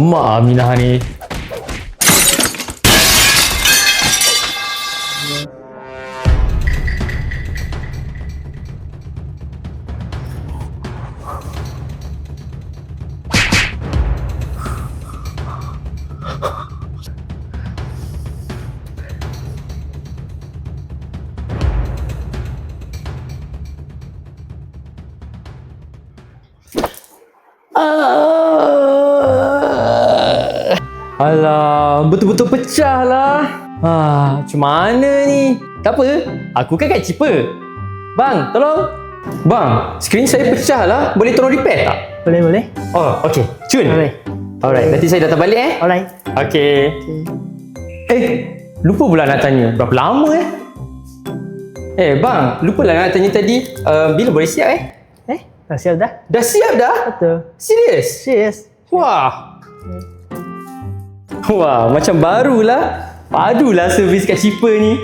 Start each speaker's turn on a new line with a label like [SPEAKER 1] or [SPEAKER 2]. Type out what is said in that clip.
[SPEAKER 1] Alamak Aminah ni. Alah, betul-betul pecah lah. Macam mana ni? Tak apa, aku kan kat cheaper. Bang, tolong. Bang, skrin saya pecah lah. Boleh tolong repair tak?
[SPEAKER 2] Boleh.
[SPEAKER 1] Oh, okey. Cun.
[SPEAKER 2] Boleh.
[SPEAKER 1] Alright, nanti saya datang balik
[SPEAKER 2] Alright.
[SPEAKER 1] Okey. Lupa pula nak tanya. Berapa lama bang, lupa lah nak tanya tadi. Bila boleh siap
[SPEAKER 2] Dah siap dah?
[SPEAKER 1] Dah siap dah?
[SPEAKER 2] Betul.
[SPEAKER 1] Serius? Wah, macam barulah. Padulah servis kat cheaper ni.